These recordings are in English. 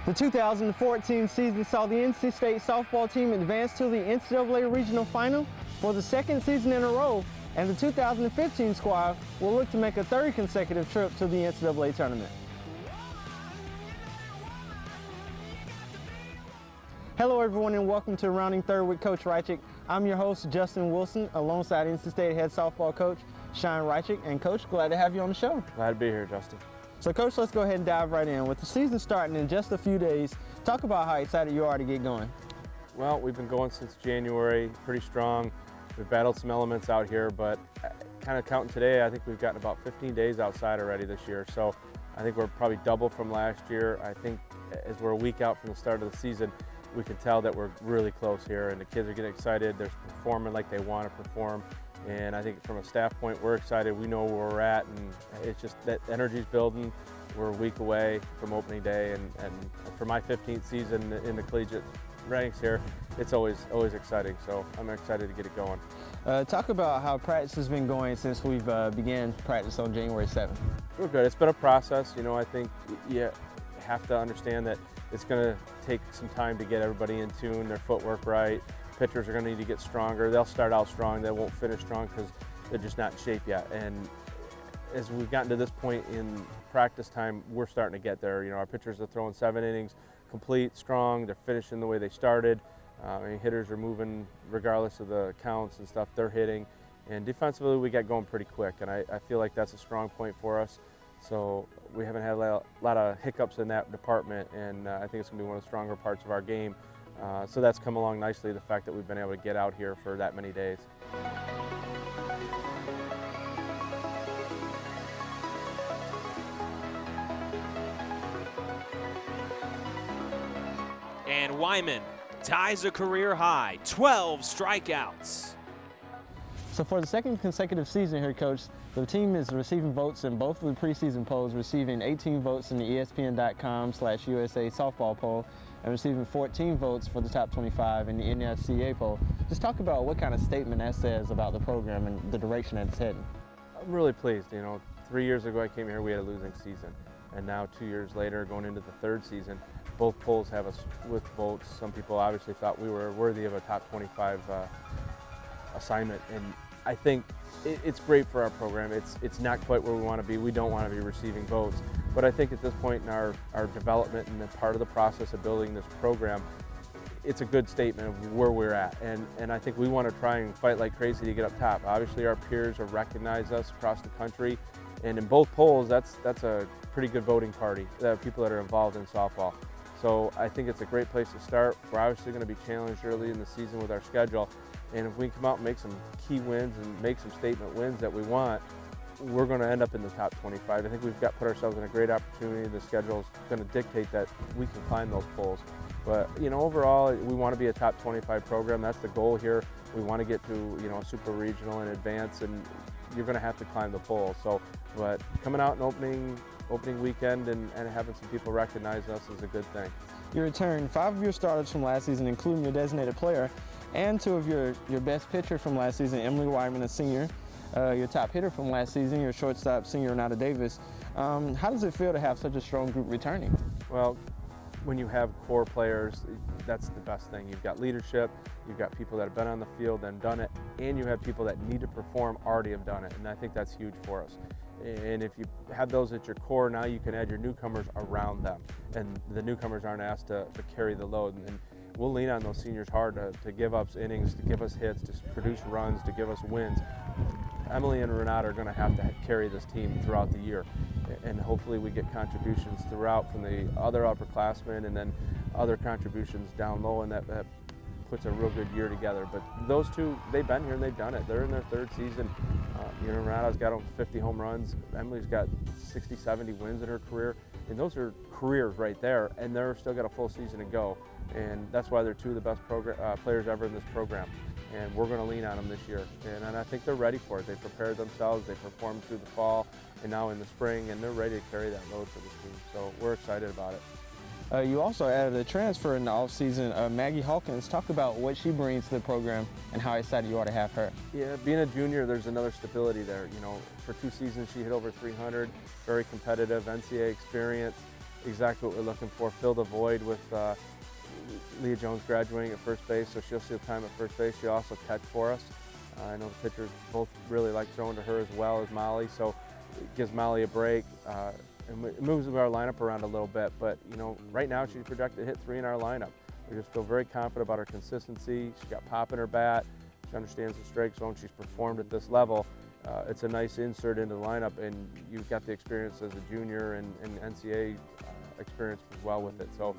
The 2014 season saw the NC State softball team advance to the NCAA Regional Final for the second season in a row, and the 2015 squad will look to make a third consecutive trip to the NCAA tournament. Hello everyone and welcome to Rounding Third with Coach Rychcik. I'm your host Justin Wilson alongside NC State head softball coach Shawn Rychcik. And Coach, glad to have you on the show. Glad to be here, Justin. So Coach, let's go ahead and dive right in. With the season starting in just a few days, talk about how excited you are to get going. Well, we've been going since January, pretty strong. We've battled some elements out here, but kind of counting today, I think we've gotten about 15 days outside already this year. So I think we're probably double from last year. I think as we're a week out from the start of the season, we can tell that we're really close here and the kids are getting excited. They're performing like they want to perform. And I think from a staff point, we're excited. We know where we're at, and it's just that energy's building. We're a week away from opening day, and for my 15th season in the collegiate ranks here, it's always exciting. So I'm excited to get it going. Talk about how practice has been going since we've began practice on January 7th. We're good. It's been a process. You know, I think you have to understand that it's going to take some time to get everybody in tune, their footwork right. Pitchers are going to need to get stronger. They'll start out strong. They won't finish strong because they're just not in shape yet. And as we've gotten to this point in practice time, we're starting to get there. You know, our pitchers are throwing 7 innings complete, strong. They're finishing the way they started. Hitters are moving regardless of the counts and stuff. They're hitting. And defensively, we got going pretty quick. And I feel like that's a strong point for us. So we haven't had a lot of hiccups in that department. And I think it's going to be one of the stronger parts of our game. So that's come along nicely, the fact that we've been able to get out here for that many days. And Wyman ties a career high, 12 strikeouts. So for the second consecutive season here, Coach, the team is receiving votes in both of the preseason polls, receiving 18 votes in the ESPN.com/USA softball poll, and receiving 14 votes for the top 25 in the NFCA poll. Just talk about what kind of statement that says about the program and the direction that it's heading. I'm really pleased. You know, 3 years ago I came here, we had a losing season. And now 2 years later, going into the third season, both polls have us with votes. Some people obviously thought we were worthy of a top 25 assignment. And I think it's great for our program. It's not quite where we want to be. We don't want to be receiving votes. But I think at this point in our development and the part of the process of building this program, it's a good statement of where we're at. And I think we want to try and fight like crazy to get up top. Obviously our peers have recognized us across the country. And in both polls, that's a pretty good voting party, the people that are involved in softball. So I think it's a great place to start. We're obviously going to be challenged early in the season with our schedule. And if we come out and make some key wins and make some statement wins that we want, we're going to end up in the top 25. I think we've put ourselves in a great opportunity. The schedule is going to dictate that we can climb those polls. But, you know, overall, we want to be a top 25 program. That's the goal here. We want to get to, you know, a super regional and advance, and you're going to have to climb the polls. So, but coming out and opening weekend and having some people recognize us is a good thing. You returned 5 of your starters from last season, including your designated player, and 2 of your best pitcher from last season, Emily Wyman, a senior. Your top hitter from last season, your shortstop, senior Renata Davis. How does it feel to have such a strong group returning? Well, when you have core players, that's the best thing. You've got leadership, you've got people that have been on the field and done it, and you have people that need to perform already have done it, and I think that's huge for us. And if you have those at your core, now you can add your newcomers around them, and the newcomers aren't asked to carry the load. And we'll lean on those seniors hard to give us innings, to give us hits, to produce runs, to give us wins. Emily and Renata are going to have to carry this team throughout the year, and hopefully we get contributions throughout from the other upperclassmen and then other contributions down low, and that puts a real good year together. But those two, they've been here and they've done it. They're in their third season. You know, Renata's got over 50 home runs. Emily's got 60, 70 wins in her career. And those are careers right there, and they're still got a full season to go. And that's why they're 2 of the best players ever in this program. And we're going to lean on them this year. And I think they're ready for it. They prepared themselves, they performed through the fall and now in the spring, and they're ready to carry that load for this team. So we're excited about it. You also added a transfer in the offseason, Maggie Hawkins. Talk about what she brings to the program and how excited you are to have her. Yeah, being a junior, there's another stability there. You know, for 2 seasons she hit over 300, very competitive, NCAA experience. exactly what we're looking for. Fill the void with Leah Jones graduating at first base, so she'll see the time at first base. She'll also catch for us. I know the pitchers both really like throwing to her as well as Molly, so it gives Molly a break. And it moves our lineup around a little bit, but right now she's projected to hit 3 in our lineup. We just feel very confident about her consistency. She's got pop in her bat. She understands the strike zone. She's performed at this level. It's a nice insert into the lineup, and you've got the experience as a junior and NCAA experience as well with it. So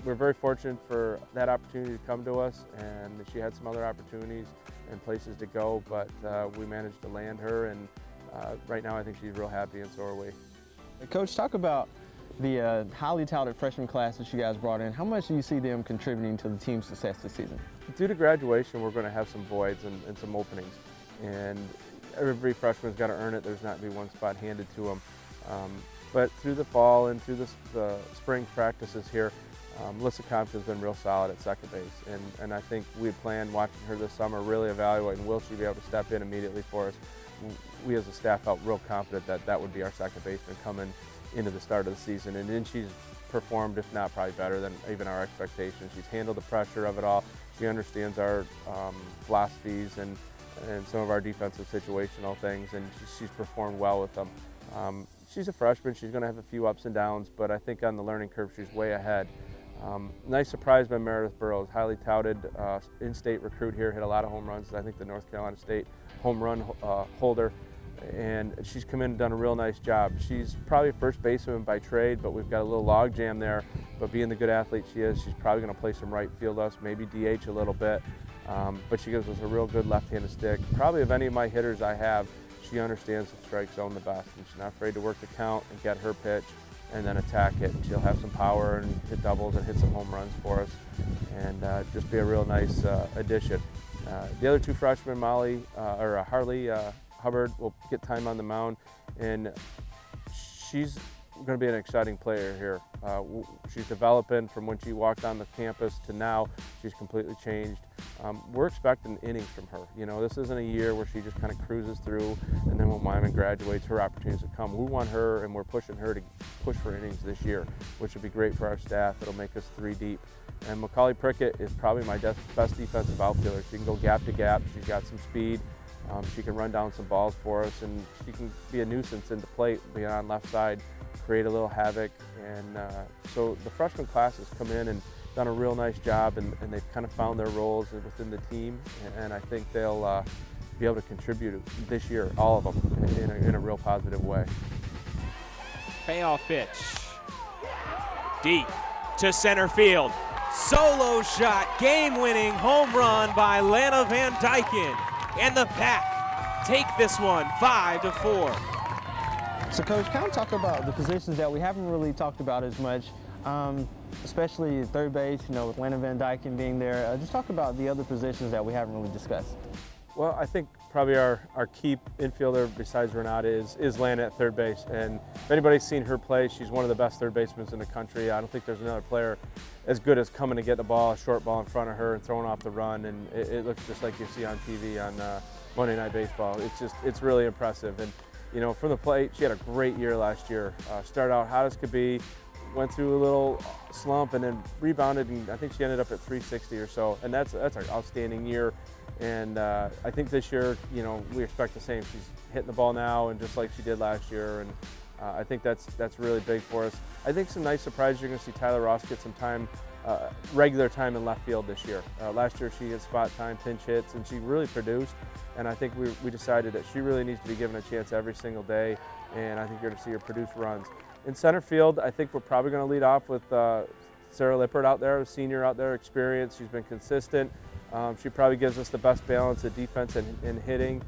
we're very fortunate for that opportunity to come to us, and she had some other opportunities and places to go, but we managed to land her, and right now I think she's real happy, and so are we. Coach, talk about the highly touted freshman class that you guys brought in. How much do you see them contributing to the team's success this season? Due to graduation, we're going to have some voids and some openings, and every freshman's got to earn it. There's not going to be one spot handed to them. But through the fall and through the spring practices here, Melissa Compton's been real solid at second base, and I think we plan watching her this summer, really evaluating will she be able to step in immediately for us. We as a staff felt real confident that that would be our second baseman coming into the start of the season, and then she's performed, if not probably better than even our expectations. She's handled the pressure of it all. She understands our philosophies and some of our defensive situational things, and she's performed well with them. She's a freshman. She's going to have a few ups and downs, but I think on the learning curve she's way ahead. Nice surprise by Meredith Burrows, highly touted in-state recruit here, hit a lot of home runs. I think the North Carolina State home run holder, and she's come in and done a real nice job. She's probably a first baseman by trade, but we've got a little log jam there. But being the good athlete she is, she's probably going to play some right field us, maybe DH a little bit. But she gives us a real good left-handed stick. Probably of any of my hitters I have, she understands the strike zone the best, and she's not afraid to work the count and get her pitch and then attack it. And she'll have some power and hit doubles and hit some home runs for us, and just be a real nice addition. The other two freshmen, Harley Hubbard, will get time on the mound, and she's going to be an exciting player here. She's developing from when she walked on the campus to now. She's completely changed. We're expecting innings from her. This isn't a year where she just kind of cruises through, and then when Wyman graduates, her opportunities will come. We want her, and we're pushing her to push for innings this year, which would be great for our staff. It'll make us 3 deep. And Macaulay Prickett is probably my best defensive outfielder. She can go gap to gap. She's got some speed. She can run down some balls for us, and she can be a nuisance into plate, being on left side, create a little havoc. And so the freshman class has come in and done a real nice job, and they've kind of found their roles within the team, and I think they'll be able to contribute this year, all of them, in a real positive way. Payoff pitch. Deep to center field. Solo shot, game-winning home run by Lana Van Dyken. And the Pack take this one 5-4. So Coach, kind of talk about the positions that we haven't really talked about as much, especially third base, with Lana Van Dyken being there. Just talk about the other positions that we haven't really discussed. Well, I think probably our key infielder besides Renata is Lana at third base. And if anybody's seen her play, she's one of the best third basemen in the country. I don't think there's another player as good as coming to get the ball, a short ball in front of her and throwing off the run. And it looks just like you see on TV on Monday Night Baseball. It's really impressive. And from the plate, she had a great year last year. Started out hot as could be, went through a little slump, and then rebounded, and I think she ended up at 360 or so. And that's an outstanding year. And I think this year, we expect the same. She's hitting the ball now, and just like she did last year. And I think that's really big for us. I think some nice surprises. You're going to see Tyler Ross get some time, regular time in left field this year. Last year she had spot time, pinch hits, and she really produced. And I think we decided that she really needs to be given a chance every single day. And I think you're going to see her produce runs. In center field, I think we're probably going to lead off with Sarah Lippert out there, a senior out there, experienced. She's been consistent. She probably gives us the best balance of defense and hitting.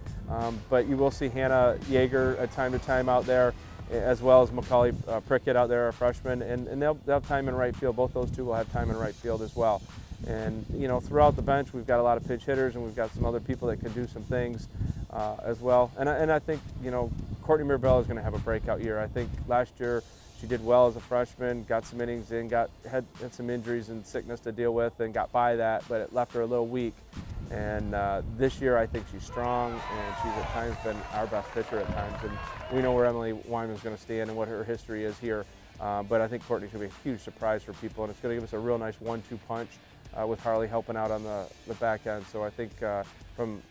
But you will see Hannah Yeager at time to time out there, as well as Macaulay Prickett out there, a freshman, and they'll have time in right field. Both those two will have time in right field as well. And throughout the bench, we've got a lot of pinch hitters, and we've got some other people that can do some things as well. And I think Courtney Mirabella is going to have a breakout year. I think last year she did well as a freshman, got some innings in, had some injuries and sickness to deal with, and got by that, but it left her a little weak. And this year I think she's strong, and she's at times been our best pitcher at times. And we know where Emily Wyman's going to stand and what her history is here. But I think Courtney's going to be a huge surprise for people, and it's going to give us a real nice 1-2 punch with Harley helping out on the back end. So I think from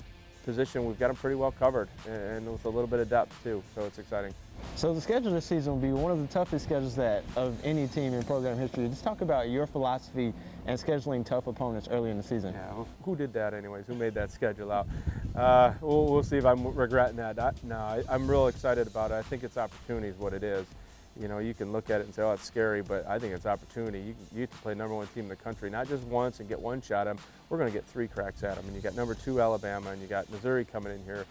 position, we've got them pretty well covered, and with a little bit of depth too, so it's exciting. So the schedule this season will be one of the toughest schedules of any team in program history. Just talk about your philosophy and scheduling tough opponents early in the season. Yeah, well, who did that anyways? Who made that schedule out? We'll see if I'm regretting that. I'm real excited about it. I think it's opportunity is what it is. You know, you can look at it and say, oh, it's scary, but I think it's opportunity. You get to play #1 team in the country, not just once and get one shot at them. We're going to get 3 cracks at them. And you got #2 Alabama, and you got Missouri coming in here,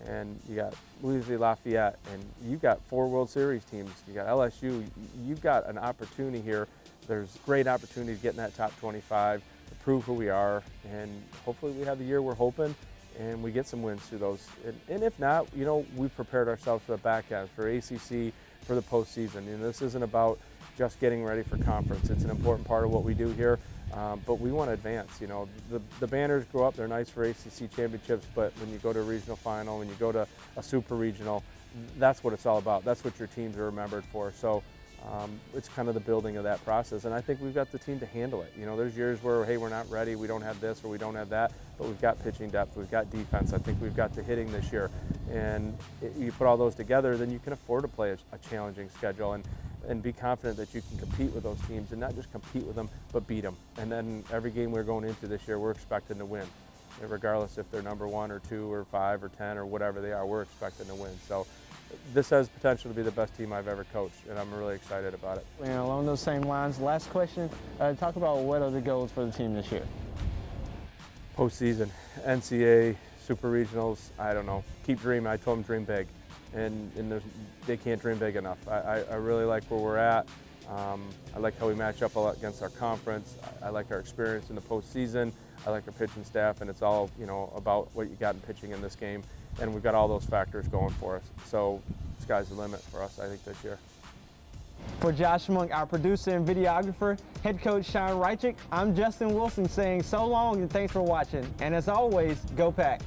and you got Louisville Lafayette, and you got 4 World Series teams. You got LSU. You've got an opportunity here. There's great opportunity to get in that top 25, to prove who we are, and hopefully we have the year we're hoping, and we get some wins through those. And if not, you know, we've prepared ourselves for the back end, for ACC, for the postseason. You know, this isn't about just getting ready for conference. It's an important part of what we do here, but we want to advance. You know, the banners go up, they're nice for ACC championships, but when you go to a regional final, when you go to a super regional, that's what it's all about. That's what your teams are remembered for. So it's kind of the building of that process, and I think we've got the team to handle it. You know, there's years where, hey, we're not ready, we don't have this or we don't have that, but we've got pitching depth, we've got defense. I think we've got the hitting this year, and you put all those together, then you can afford to play a challenging schedule and be confident that you can compete with those teams, and not just compete with them, but beat them. And then every game we're going into this year, we're expecting to win, regardless if they're #1 or 2 or 5 or 10 or whatever they are. We're expecting to win. So this has potential to be the best team I've ever coached, and I'm really excited about it. And along those same lines, last question, talk about what are the goals for the team this year? Postseason, NCAA, super regionals, I don't know. Keep dreaming. I told them dream big, and they can't dream big enough. I really like where we're at. I like how we match up a lot against our conference. I like our experience in the postseason. I like our pitching staff, and it's all, you know, about what you got in pitching in this game. And we've got all those factors going for us. So sky's the limit for us, I think, this year. For Josh Monk, our producer and videographer, head coach Shawn Rychcik, I'm Justin Wilson saying so long and thanks for watching. And as always, go Pack.